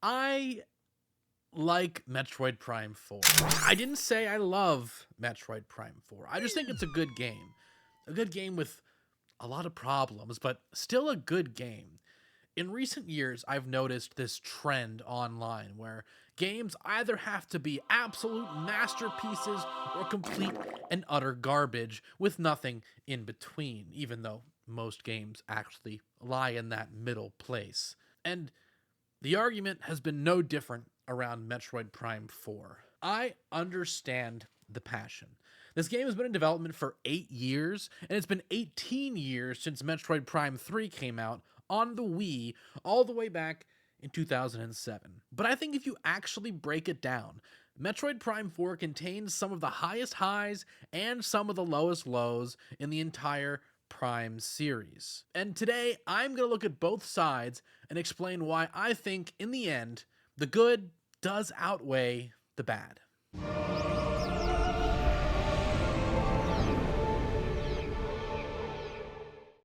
I like Metroid Prime 4. I didn't say I love Metroid Prime 4. I just think it's a good game. A good game with a lot of problems, but still a good game. In recent years, I've noticed this trend online where games either have to be absolute masterpieces or complete and utter garbage with nothing in between, even though most games actually lie in that middle place. And the argument has been no different around Metroid Prime 4. I understand the passion. This game has been in development for 8 years, and it's been 18 years since Metroid Prime 3 came out on the Wii, all the way back in 2007. But I think if you actually break it down, Metroid Prime 4 contains some of the highest highs and some of the lowest lows in the entire Prime series. And today, I'm going to look at both sides and explain why I think, in the end, the good does outweigh the bad.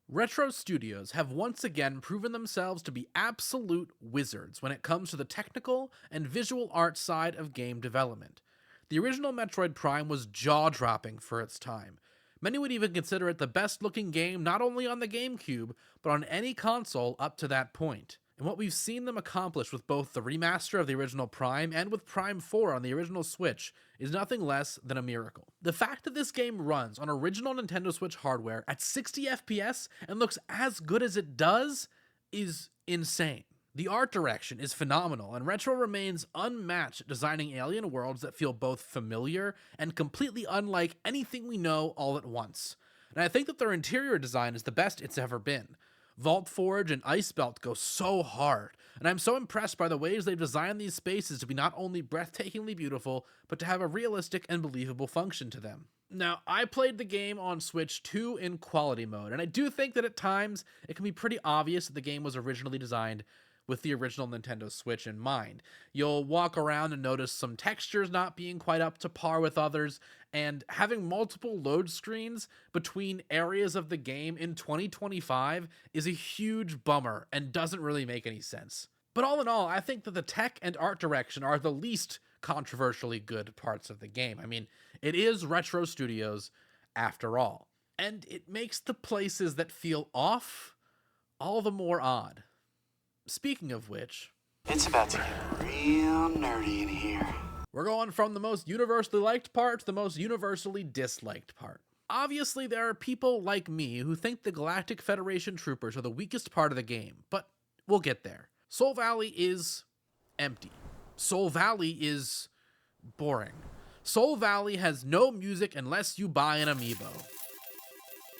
Retro Studios have once again proven themselves to be absolute wizards when it comes to the technical and visual art side of game development. The original Metroid Prime was jaw-dropping for its time. Many would even consider it the best looking game not only on the GameCube, but on any console up to that point. And what we've seen them accomplish with both the remaster of the original Prime and with Prime 4 on the original Switch is nothing less than a miracle. The fact that this game runs on original Nintendo Switch hardware at 60 FPS and looks as good as it does is insane. The art direction is phenomenal, and Retro remains unmatched at designing alien worlds that feel both familiar and completely unlike anything we know all at once. And I think that their interior design is the best it's ever been. Vault Forge and Ice Belt go so hard, and I'm so impressed by the ways they've designed these spaces to be not only breathtakingly beautiful, but to have a realistic and believable function to them. Now, I played the game on Switch 2 in quality mode, and I do think that at times it can be pretty obvious that the game was originally designed with the original Nintendo Switch in mind. You'll walk around and notice some textures not being quite up to par with others, and having multiple load screens between areas of the game in 2025 is a huge bummer and doesn't really make any sense. But all in all, I think that the tech and art direction are the least controversially good parts of the game. I mean, it is Retro Studios after all, and it makes the places that feel off all the more odd. Speaking of which, it's about to get real nerdy in here. We're going from the most universally liked part to the most universally disliked part. Obviously, there are people like me who think the Galactic Federation troopers are the weakest part of the game, but we'll get there. Soul Valley is empty. Soul Valley is boring. Soul Valley has no music unless you buy an amiibo.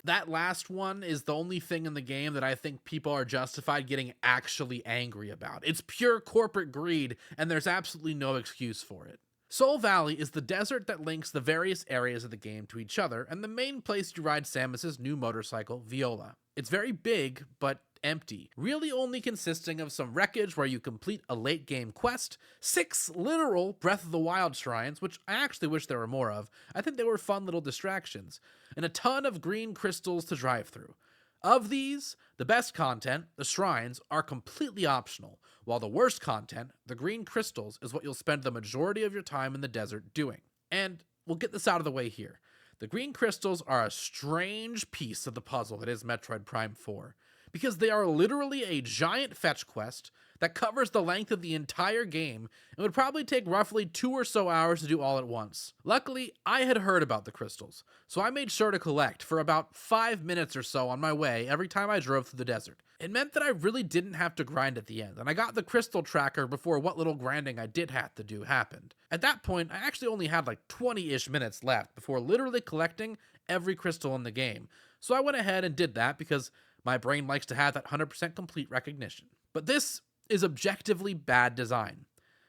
That last one is the only thing in the game that I think people are justified getting actually angry about. It's pure corporate greed, and there's absolutely no excuse for it. Soul Valley is the desert that links the various areas of the game to each other, and the main place you ride Samus's new motorcycle, Viola. It's very big, but empty, really only consisting of some wreckage where you complete a late game quest, 6 literal Breath of the Wild shrines, which I actually wish there were more of. I think they were fun little distractions, and a ton of green crystals to drive through. Of these, the best content, the shrines, are completely optional, while the worst content, the green crystals, is what you'll spend the majority of your time in the desert doing. And we'll get this out of the way here. The green crystals are a strange piece of the puzzle that is Metroid Prime 4. Because they are literally a giant fetch quest that covers the length of the entire game and would probably take roughly 2 or so hours to do all at once. Luckily, I had heard about the crystals, so I made sure to collect for about 5 minutes or so on my way every time I drove through the desert. It meant that I really didn't have to grind at the end, and I got the crystal tracker before what little grinding I did have to do happened. At that point, I actually only had like 20-ish minutes left before literally collecting every crystal in the game, so I went ahead and did that because my brain likes to have that 100% complete recognition. But this is objectively bad design.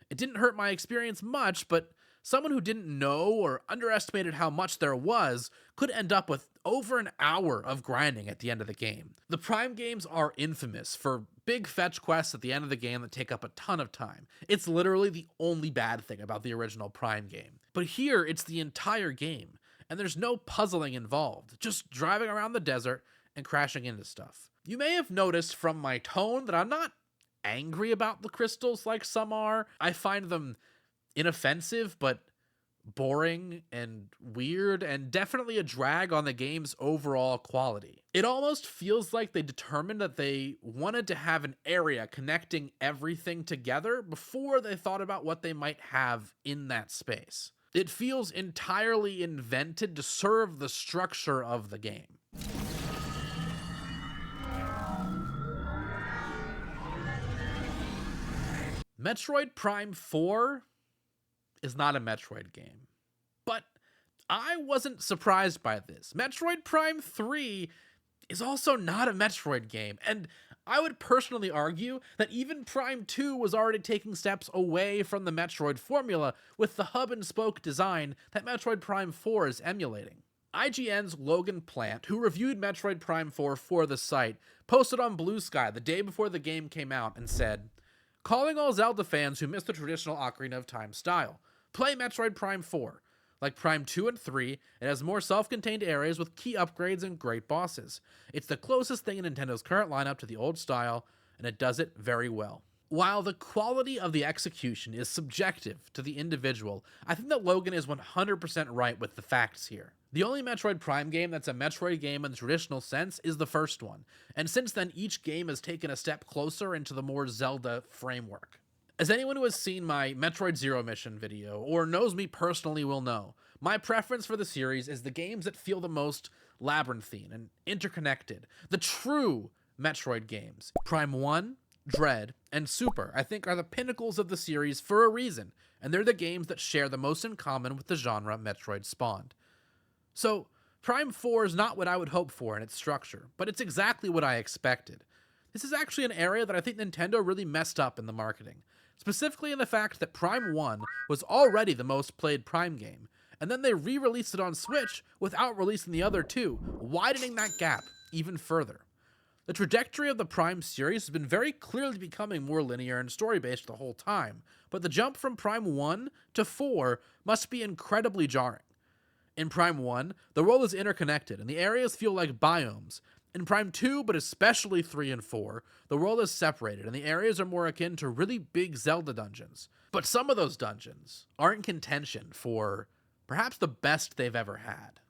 It didn't hurt my experience much, but someone who didn't know or underestimated how much there was could end up with over an hour of grinding at the end of the game. The Prime games are infamous for big fetch quests at the end of the game that take up a ton of time. It's literally the only bad thing about the original Prime game. But here, it's the entire game, and there's no puzzling involved, just driving around the desert and crashing into stuff. You may have noticed from my tone that I'm not angry about the crystals like some are. I find them inoffensive, but boring and weird, and definitely a drag on the game's overall quality. It almost feels like they determined that they wanted to have an area connecting everything together before they thought about what they might have in that space. It feels entirely invented to serve the structure of the game. Metroid Prime 4 is not a Metroid game. But I wasn't surprised by this. Metroid Prime 3 is also not a Metroid game, and I would personally argue that even Prime 2 was already taking steps away from the Metroid formula with the hub and spoke design that Metroid Prime 4 is emulating. IGN's Logan Plant, who reviewed Metroid Prime 4 for the site, posted on Blue Sky the day before the game came out and said, "Calling all Zelda fans who miss the traditional Ocarina of Time style. Play Metroid Prime 4. Like Prime 2 and 3, it has more self-contained areas with key upgrades and great bosses. It's the closest thing in Nintendo's current lineup to the old style, and it does it very well." While the quality of the execution is subjective to the individual, I think that Logan is 100% right with the facts here. The only Metroid Prime game that's a Metroid game in the traditional sense is the first one, and since then each game has taken a step closer into the more Zelda framework. As anyone who has seen my Metroid Zero Mission video, or knows me personally will know, my preference for the series is the games that feel the most labyrinthine and interconnected. The true Metroid games, Prime 1, Dread, and Super, I think are the pinnacles of the series for a reason, and they're the games that share the most in common with the genre Metroid spawned. So, Prime 4 is not what I would hope for in its structure, but it's exactly what I expected. This is actually an area that I think Nintendo really messed up in the marketing, specifically in the fact that Prime 1 was already the most played Prime game, and then they re-released it on Switch without releasing the other two, widening that gap even further. The trajectory of the Prime series has been very clearly becoming more linear and story-based the whole time, but the jump from Prime 1 to 4 must be incredibly jarring. In Prime 1, the world is interconnected, and the areas feel like biomes. In Prime 2, but especially 3 and 4, the world is separated, and the areas are more akin to really big Zelda dungeons. But some of those dungeons are in contention for perhaps the best they've ever had.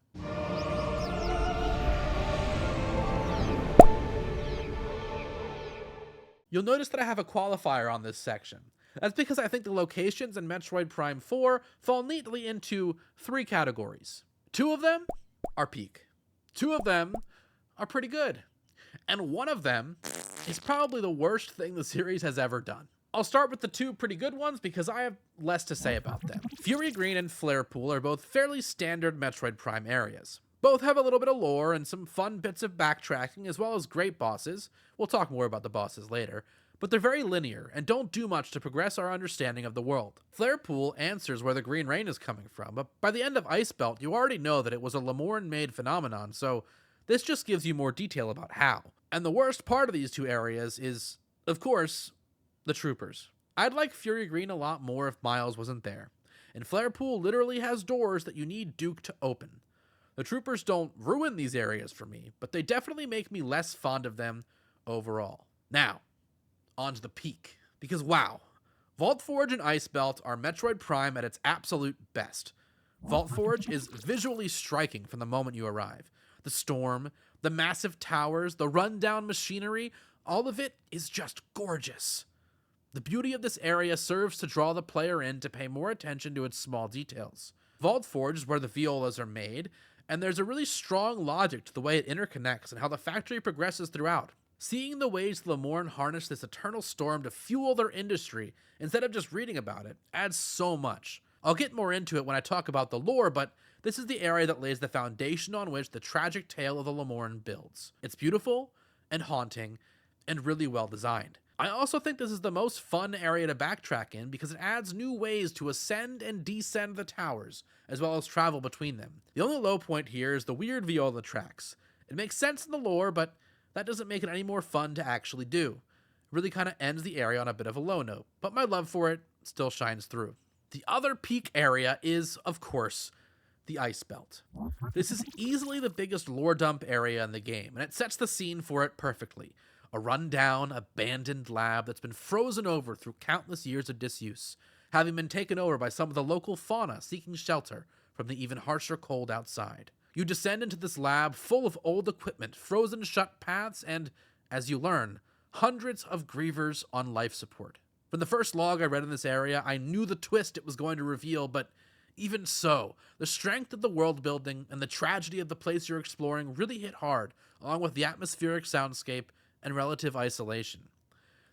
You'll notice that I have a qualifier on this section. That's because I think the locations in Metroid Prime 4 fall neatly into 3 categories. 2 of them are peak. 2 of them are pretty good. And 1 of them is probably the worst thing the series has ever done. I'll start with the 2 pretty good ones because I have less to say about them. Fury Green and Flare Pool are both fairly standard Metroid Prime areas. Both have a little bit of lore and some fun bits of backtracking as well as great bosses. We'll talk more about the bosses later. But they're very linear and don't do much to progress our understanding of the world. Flare Pool answers where the green rain is coming from, but by the end of Ice Belt, you already know that it was a Lemoran-made phenomenon, so this just gives you more detail about how. And the worst part of these 2 areas is, of course, the troopers. I'd like Fury Green a lot more if Miles wasn't there. And Flare Pool literally has doors that you need Duke to open. The troopers don't ruin these areas for me, but they definitely make me less fond of them overall. Now, on to the peak. Because wow, Vault Forge and Ice Belt are Metroid Prime at its absolute best. Vault Forge is visually striking from the moment you arrive. The storm, the massive towers, the rundown machinery, all of it is just gorgeous. The beauty of this area serves to draw the player in to pay more attention to its small details. Vault Forge is where the violas are made, and there's a really strong logic to the way it interconnects and how the factory progresses throughout. Seeing the ways the Lemoran harness this eternal storm to fuel their industry instead of just reading about it adds so much. I'll get more into it when I talk about the lore, but this is the area that lays the foundation on which the tragic tale of the Lemoran builds. It's beautiful and haunting and really well designed. I also think this is the most fun area to backtrack in because it adds new ways to ascend and descend the towers, as well as travel between them. The only low point here is the weird viola tracks. It makes sense in the lore, but that doesn't make it any more fun to actually do. It really kind of ends the area on a bit of a low note, but my love for it still shines through. The other peak area is, of course, the Ice Belt. This is easily the biggest lore dump area in the game, and it sets the scene for it perfectly. A run-down, abandoned lab that's been frozen over through countless years of disuse, having been taken over by some of the local fauna seeking shelter from the even harsher cold outside. You descend into this lab full of old equipment, frozen shut paths, and, as you learn, hundreds of grievers on life support. From the first log I read in this area, I knew the twist it was going to reveal, but even so, the strength of the world building and the tragedy of the place you're exploring really hit hard, along with the atmospheric soundscape and relative isolation.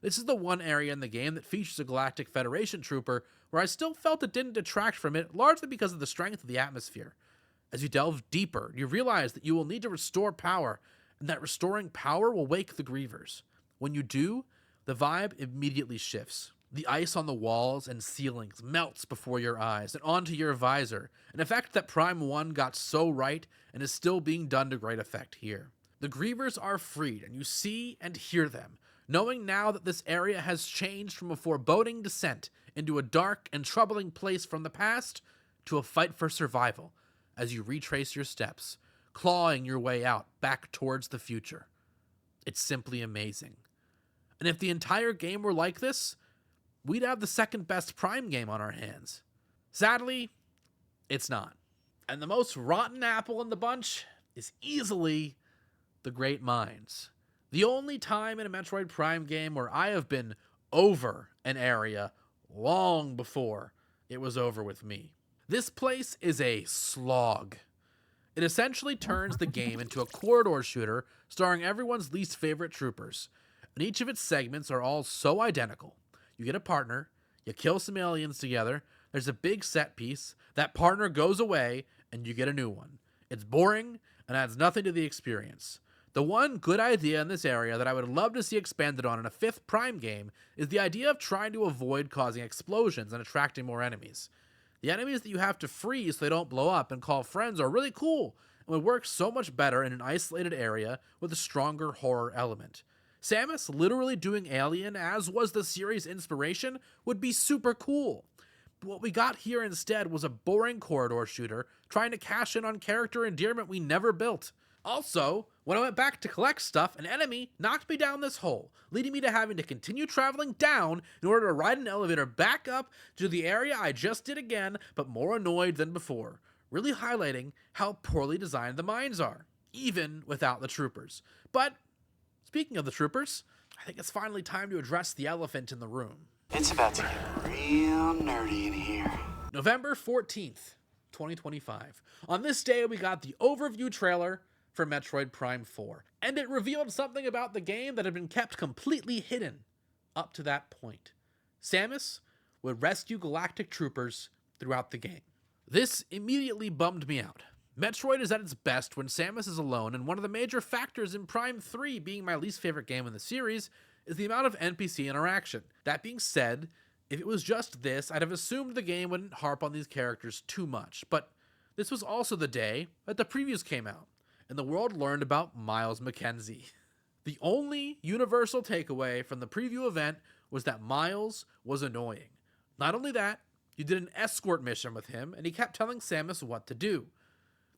This is the one area in the game that features a Galactic Federation trooper where I still felt it didn't detract from it, largely because of the strength of the atmosphere. As you delve deeper, you realize that you will need to restore power, and that restoring power will wake the grievers. When you do, the vibe immediately shifts. The ice on the walls and ceilings melts before your eyes and onto your visor, an effect that Prime 1 got so right and is still being done to great effect here. The grievers are freed, and you see and hear them, knowing now that this area has changed from a foreboding descent into a dark and troubling place from the past to a fight for survival as you retrace your steps, clawing your way out back towards the future. It's simply amazing. And if the entire game were like this, we'd have the second best Prime game on our hands. Sadly, it's not. And the most rotten apple in the bunch is easily the Great Minds. The only time in a Metroid Prime game where I have been over an area long before it was over with me. This place is a slog. It essentially turns the game into a corridor shooter starring everyone's least favorite troopers, and each of its segments are all so identical. You get a partner, you kill some aliens together, there's a big set piece, that partner goes away, and you get a new one. It's boring and adds nothing to the experience. The one good idea in this area that I would love to see expanded on in a fifth Prime game is the idea of trying to avoid causing explosions and attracting more enemies. The enemies that you have to freeze so they don't blow up and call friends are really cool and would work so much better in an isolated area with a stronger horror element. Samus literally doing Alien, as was the series' inspiration, would be super cool. But what we got here instead was a boring corridor shooter trying to cash in on character endearment we never built. Also, when I went back to collect stuff, an enemy knocked me down this hole, leading me to having to continue traveling down in order to ride an elevator back up to the area I just did again, but more annoyed than before, really highlighting how poorly designed the mines are, even without the troopers. But speaking of the troopers, I think it's finally time to address the elephant in the room. It's about to get real nerdy in here. November 14th, 2025. On this day, we got the overview trailer for Metroid Prime 4, and it revealed something about the game that had been kept completely hidden up to that point. Samus would rescue galactic troopers throughout the game. This immediately bummed me out. Metroid is at its best when Samus is alone, and one of the major factors in Prime 3 being my least favorite game in the series is the amount of NPC interaction. That being said, if it was just this, I'd have assumed the game wouldn't harp on these characters too much, but this was also the day that the previews came out, and the world learned about Miles McKenzie. The only universal takeaway from the preview event was that Miles was annoying. Not only that, you did an escort mission with him, and he kept telling Samus what to do.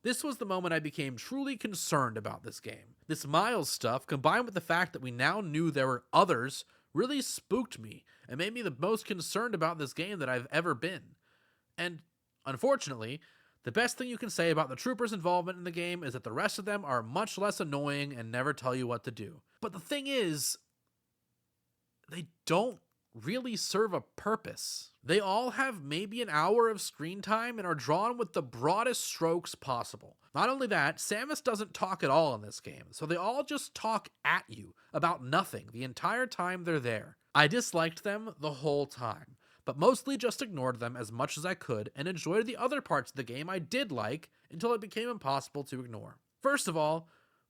This was the moment I became truly concerned about this game. This Miles stuff, combined with the fact that we now knew there were others, really spooked me and made me the most concerned about this game that I've ever been. And, unfortunately, the best thing you can say about the troopers' involvement in the game is that the rest of them are much less annoying and never tell you what to do. But the thing is, they don't really serve a purpose. They all have maybe an hour of screen time and are drawn with the broadest strokes possible. Not only that, Samus doesn't talk at all in this game, so they all just talk at you about nothing the entire time they're there. I disliked them the whole time, but mostly just ignored them as much as I could and enjoyed the other parts of the game I did like until it became impossible to ignore. First of all,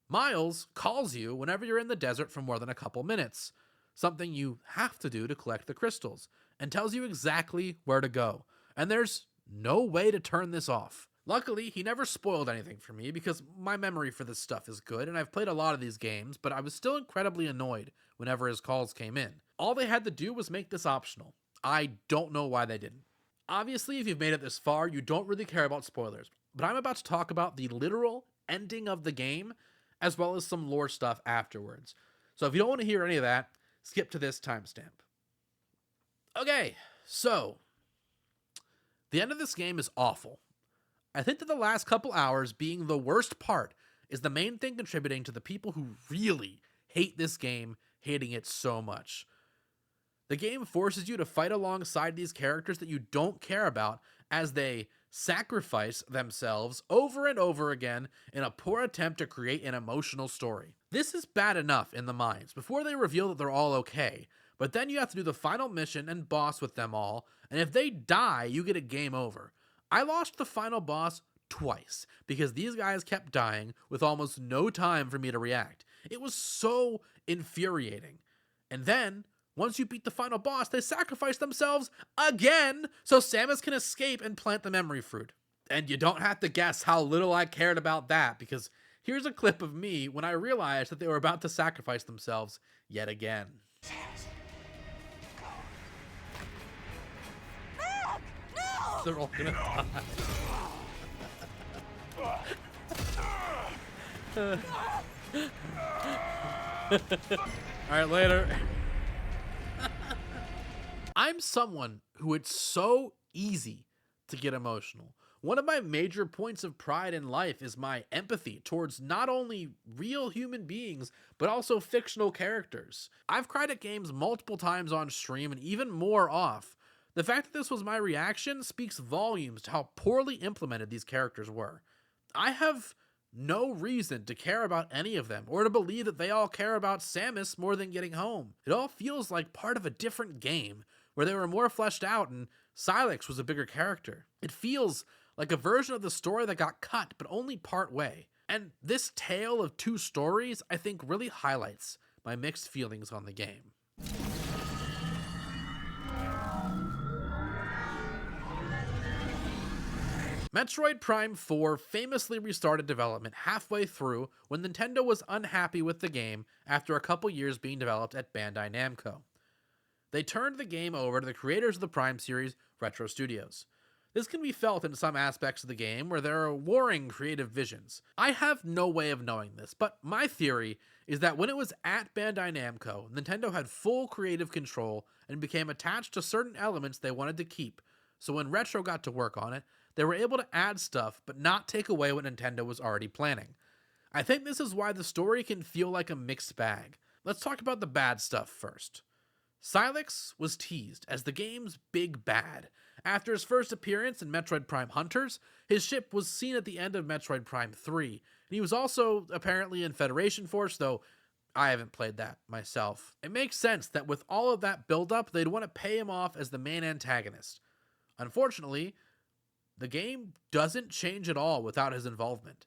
Miles calls you whenever you're in the desert for more than a couple minutes, something you have to do to collect the crystals, and tells you exactly where to go, and there's no way to turn this off. Luckily, he never spoiled anything for me because my memory for this stuff is good, and I've played a lot of these games, but I was still incredibly annoyed whenever his calls came in. All they had to do was make this optional. I don't know why they didn't. Obviously, if you've made it this far, you don't really care about spoilers, but I'm about to talk about the literal ending of the game, as well as some lore stuff afterwards. So if you don't want to hear any of that, skip to this timestamp. Okay, so the end of this game is awful. I think that the last couple hours being the worst part is the main thing contributing to the people who really hate this game hating it so much. The game forces you to fight alongside these characters that you don't care about as they sacrifice themselves over and over again in a poor attempt to create an emotional story. This is bad enough in the mines before they reveal that they're all okay, but then you have to do the final mission and boss with them all, and if they die, you get a game over. I lost the final boss twice because these guys kept dying with almost no time for me to react. It was so infuriating. And then, once you beat the final boss, they sacrifice themselves again so Samus can escape and plant the memory fruit. And you don't have to guess how little I cared about that, because here's a clip of me when I realized that they were about to sacrifice themselves yet again. They're all gonna die. Alright, later. I'm someone who it's so easy to get emotional. One of my major points of pride in life is my empathy towards not only real human beings, but also fictional characters. I've cried at games multiple times on stream and even more off. The fact that this was my reaction speaks volumes to how poorly implemented these characters were. I have no reason to care about any of them, or to believe that they all care about Samus more than getting home. It all feels like part of a different game, where they were more fleshed out and Silex was a bigger character. It feels like a version of the story that got cut, but only part way. And this tale of two stories, I think, really highlights my mixed feelings on the game. Metroid Prime 4 famously restarted development halfway through when Nintendo was unhappy with the game after a couple years being developed at Bandai Namco. They turned the game over to the creators of the Prime series, Retro Studios. This can be felt in some aspects of the game where there are warring creative visions. I have no way of knowing this, but my theory is that when it was at Bandai Namco, Nintendo had full creative control and became attached to certain elements they wanted to keep, so when Retro got to work on it, they were able to add stuff but not take away what Nintendo was already planning. I think this is why the story can feel like a mixed bag. Let's talk about the bad stuff first. Silex was teased as the game's big bad. After his first appearance in Metroid Prime Hunters, his ship was seen at the end of Metroid Prime 3, and he was also apparently in Federation Force, though I haven't played that myself. It makes sense that with all of that buildup, they'd want to pay him off as the main antagonist. Unfortunately, the game doesn't change at all without his involvement.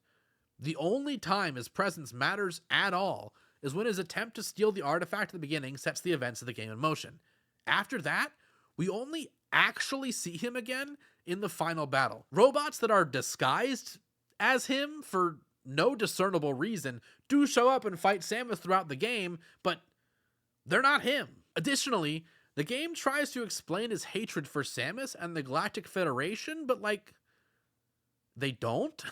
The only time his presence matters at all is when his attempt to steal the artifact at the beginning sets the events of the game in motion. After that, we only actually see him again in the final battle. Robots that are disguised as him for no discernible reason do show up and fight Samus throughout the game, but they're not him. Additionally, the game tries to explain his hatred for Samus and the Galactic Federation, but they don't?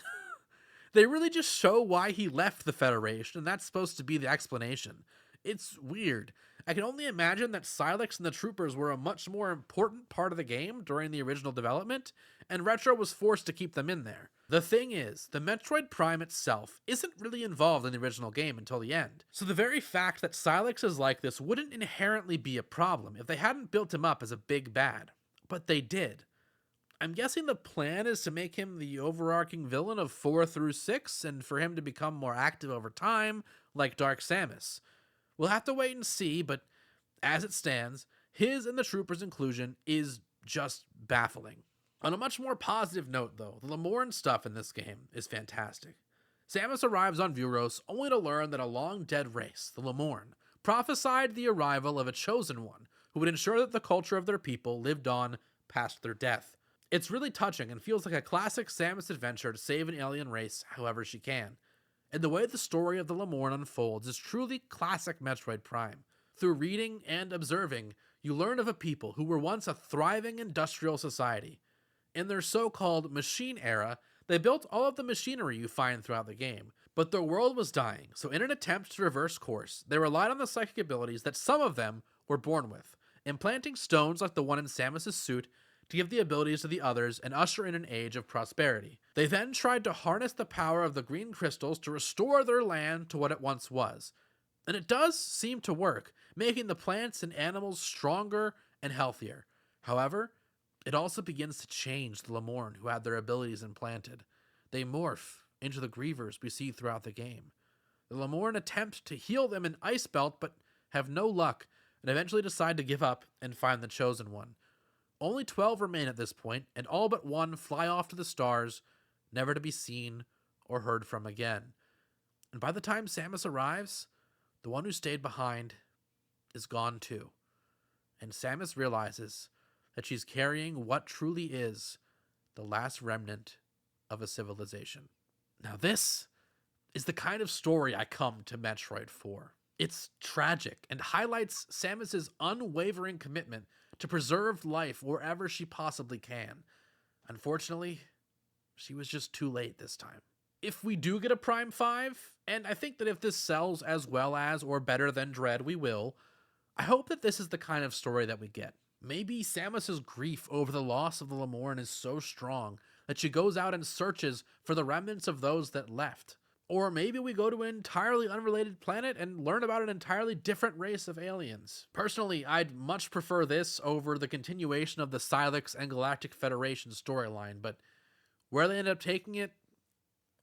They really just show why he left the Federation, and that's supposed to be the explanation. It's weird. I can only imagine that Silex and the Troopers were a much more important part of the game during the original development, and Retro was forced to keep them in there. The thing is, the Metroid Prime itself isn't really involved in the original game until the end, so the very fact that Silex is like this wouldn't inherently be a problem if they hadn't built him up as a big bad. But they did. I'm guessing the plan is to make him the overarching villain of 4 through 6, and for him to become more active over time, like Dark Samus. We'll have to wait and see, but as it stands, his and the Troopers' inclusion is just baffling. On a much more positive note, though, the Lemorn stuff in this game is fantastic. Samus arrives on Vuros only to learn that a long-dead race, the Lemorn, prophesied the arrival of a chosen one who would ensure that the culture of their people lived on past their death. It's really touching and feels like a classic Samus adventure to save an alien race however she can. And the way the story of the Lemorn unfolds is truly classic Metroid Prime. Through reading and observing, you learn of a people who were once a thriving industrial society. In their so-called machine era, they built all of the machinery you find throughout the game, But their world was dying, so in an attempt to reverse course, they relied on the psychic abilities that some of them were born with, implanting stones like the one in Samus's suit to give the abilities to the others and usher in an age of prosperity. They then tried to harness the power of the green crystals to restore their land to what it once was. And it does seem to work, making the plants and animals stronger and healthier. However, it also begins to change the Lemorn who had their abilities implanted. They morph into the Grievers we see throughout the game. The Lemorn attempt to heal them in Ice Belt, but have no luck, and eventually decide to give up and find the Chosen One. Only 12 remain at this point, and all but one fly off to the stars, never to be seen or heard from again. And by the time Samus arrives, the one who stayed behind is gone too. And Samus realizes that she's carrying what truly is the last remnant of a civilization. Now this is the kind of story I come to Metroid for. It's tragic and highlights Samus's unwavering commitment to preserve life wherever she possibly can. Unfortunately, she was just too late this time. If we do get a Prime 5, and I think that if this sells as well as or better than Dread, we will, I hope that this is the kind of story that we get. Maybe Samus's grief over the loss of the Lemorn is so strong that she goes out and searches for the remnants of those that left. Or maybe we go to an entirely unrelated planet and learn about an entirely different race of aliens. Personally, I'd much prefer this over the continuation of the Silex and Galactic Federation storyline, but where they end up taking it,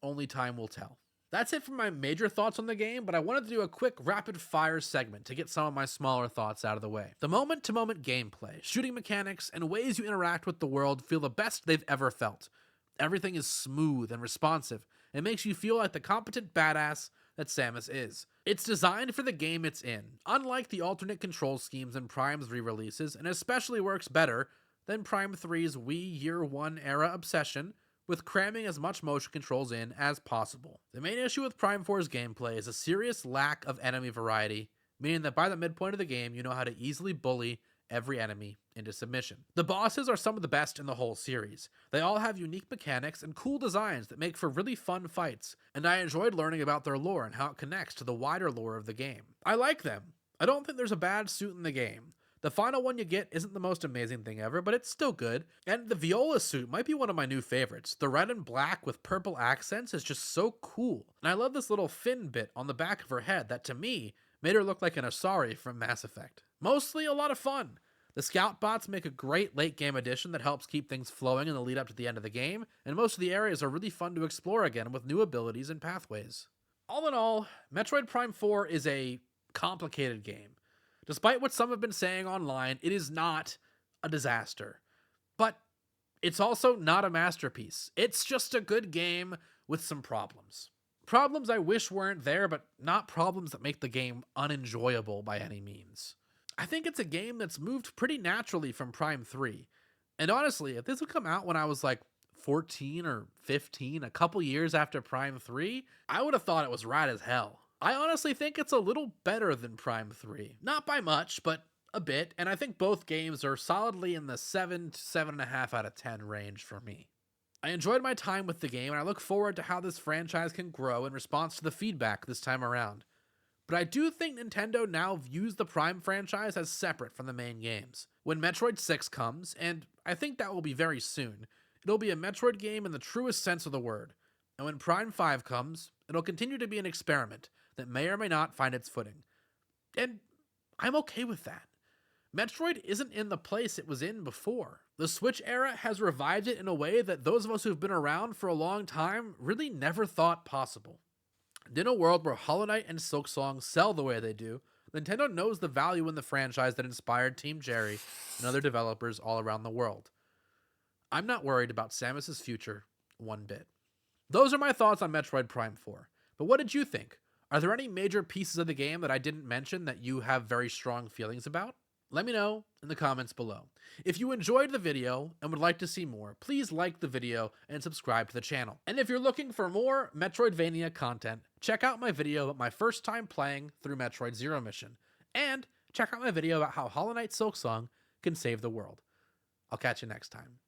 only time will tell. That's it for my major thoughts on the game, but I wanted to do a quick rapid fire segment to get some of my smaller thoughts out of the way. The moment-to-moment gameplay, shooting mechanics, and ways you interact with the world feel the best they've ever felt. Everything is smooth and responsive, and makes you feel like the competent badass that Samus is. It's designed for the game it's in, unlike the alternate control schemes in Prime's re-releases, and especially works better than Prime 3's Wii Year 1 era obsession with cramming as much motion controls in as possible. The main issue with Prime 4's gameplay is a serious lack of enemy variety, meaning that by the midpoint of the game, you know how to easily bully every enemy into submission. The bosses are some of the best in the whole series. They all have unique mechanics and cool designs that make for really fun fights, and I enjoyed learning about their lore and how it connects to the wider lore of the game. I like them. I don't think there's a bad suit in the game. The final one you get isn't the most amazing thing ever, but it's still good. And the Viola suit might be one of my new favorites. The red and black with purple accents is just so cool. And I love this little fin bit on the back of her head that, to me, made her look like an Asari from Mass Effect. Mostly a lot of fun. The scout bots make a great late game addition that helps keep things flowing in the lead up to the end of the game, and most of the areas are really fun to explore again with new abilities and pathways. All in all, Metroid Prime 4 is a complicated game. Despite what some have been saying online, it is not a disaster. But it's also not a masterpiece. It's just a good game with some problems. Problems I wish weren't there, but not problems that make the game unenjoyable by any means. I think it's a game that's moved pretty naturally from Prime 3. And honestly, if this would come out when I was like 14 or 15, a couple years after Prime 3, I would have thought it was rad as hell. I honestly think it's a little better than Prime 3. Not by much, but a bit, and I think both games are solidly in the 7 to 7.5 out of 10 range for me. I enjoyed my time with the game, and I look forward to how this franchise can grow in response to the feedback this time around. But I do think Nintendo now views the Prime franchise as separate from the main games. When Metroid 6 comes, and I think that will be very soon, it'll be a Metroid game in the truest sense of the word. And when Prime 5 comes, it'll continue to be an experiment that may or may not find its footing. And I'm okay with that. Metroid isn't in the place it was in before. The Switch era has revived it in a way that those of us who've been around for a long time really never thought possible. And in a world where Hollow Knight and Silksong sell the way they do, Nintendo knows the value in the franchise that inspired Team Jerry and other developers all around the world. I'm not worried about Samus's future one bit. Those are my thoughts on Metroid Prime 4. But what did you think? Are there any major pieces of the game that I didn't mention that you have very strong feelings about? Let me know in the comments below. If you enjoyed the video and would like to see more, please like the video and subscribe to the channel. And if you're looking for more Metroidvania content, check out my video about my first time playing through Metroid Zero Mission. And check out my video about how Hollow Knight Silksong can save the world. I'll catch you next time.